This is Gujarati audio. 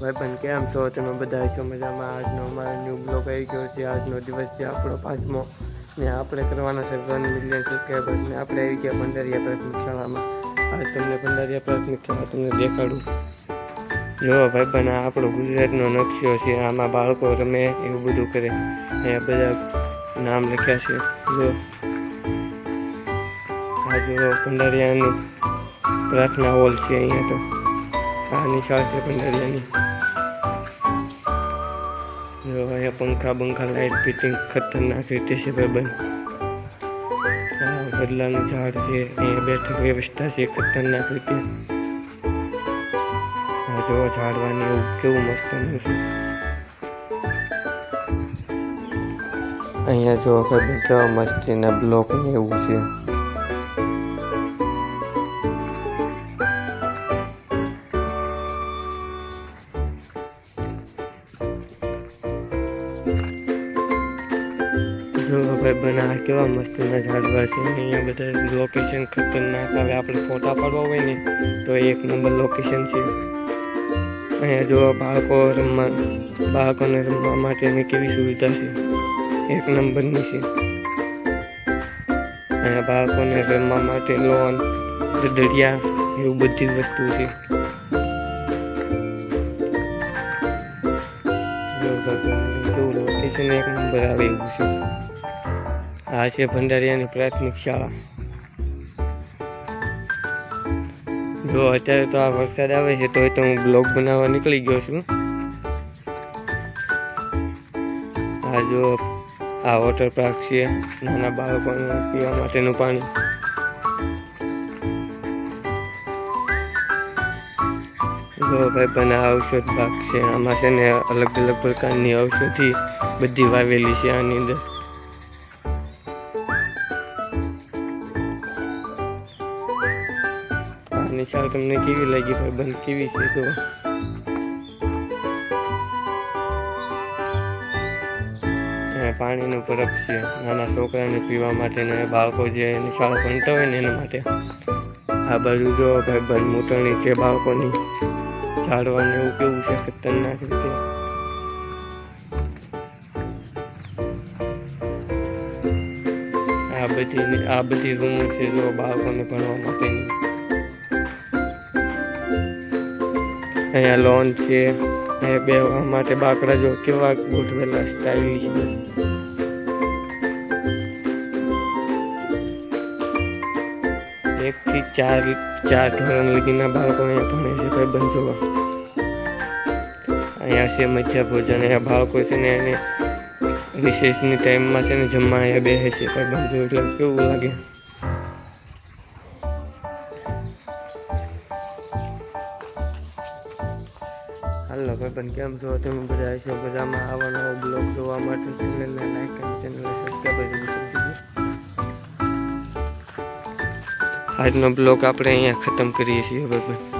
ભાઈબંધ કેમ છો? તમે બધા છો મજામાં? આજનો અમારો ન્યૂ બ્લોગ આવી ગયો છે. આજનો દિવસ છે આપણો 5મો ને આપણે કરવાના છે 1 મિલિયન સબસ્ક્રાઈબર ને આપણે આવી ગયા ભંડારીયા પ્રાથમિક શાળામાં. આજ તમને ભંડારીયા પ્રાથમિક શાળા તમને દેખાડું. જો ભાઈબંધ આ આપણો ગુજરાતનો નકશો છે. આમાં બાળકો રમે એવું બધું કરે. અહીંયા બધા નામ લખ્યા છે. જો આ જો ભંડારીયાની પ્રાર્થના હોલ છે. અહીંયા તો આ નિશાળ છે ભંડારીયાની. જો અહીંયા પંખા લાઇટ ફિટિંગ ખતરનાક રીતે છે ભાઈબંધ. બદલાનું ઝાડ છે. અહીંયા બેઠક વ્યવસ્થા છે ખતરનાક રીતે. આ જો ઝાડવાની એવું કેવું મસ્તનું છે. અહીંયા જો ભાઈબંધ કેવા મસ્તીના બ્લોક ને એવું છે. જો ભાઈબંધ આ કેવા મસ્તીના ઝાડવા છે. અહીંયા બધા લોકેશન ખતરનાક આવે. આપણે ફોટા પાડવા હોય ને તો 1 નંબર લોકેશન છે. અહીંયા જો બાળકોને રમવા માટેની કેવી સુવિધા છે, 1 નંબરની છે. અહીંયા બાળકોને રમવા માટે લોન, દરિયા એવું બધી વસ્તુ છે. લોકેશન 1 નંબર આવે એવું છે. આ છે ભંડારીયાની પ્રાથમિક શાળા. જો અત્યારે તો આ વરસાદ આવે છે તો હું બ્લોગ બનાવવા નીકળી ગયો છું. આ જો આ વોટર પાર્ક છે, નાના બાળકોને પીવા માટેનું પાણી. જો ભાઈબંધ આ ઔષધ બાગ છે. આમાં છે ને અલગ અલગ પ્રકારની ઔષધિ બધી વાવેલી છે આની અંદર. નિશાળ તમને કેવી લાગી ભાઈબંધ? કેવી છે તો પાણીનું પરબ છે નાના છોકરાને પીવા માટે ને બાળકો જે નિશાળ ભણતા હોય ને એના માટે. આ બાજુ જો ભાઈબંધ મૂતરણી છે બાળકોની. ઝાડવાને એવું કેવું છે ખતરનાક રીતે. આ બધી રૂમો છે જો બાળકોને ભણવા માટેની. અહીંયા લોન છે. અહીંયા બેસવા માટે બાકડા જો કેવા ગોઠવેલા સ્ટાઇલિશ. 1 થી 4 ધોરણ લગીના બાળકો અહીંયા ભણે છે ભાઈબંધ જોવા. અહીંયા છે મધ્યા ભોજન. અહીંયા બાળકો છે ને એને રિસેસની ટાઈમમાં છે ને જમવા અહીંયા બેસે છે ભાઈબંધ જો. એટલે કેવું લાગે. હાલો ભાઈબંધ કેમ છો? તમે બધા છો બધામાં? આવા નવો બ્લોગ જોવા માટે ચેનલને લાઈક અને ચેનલને સબસ્ક્રાઈબ કરી દીધું. આજનો બ્લોગ આપણે અહીંયા ખતમ કરીએ છીએ ભાઈબંધ.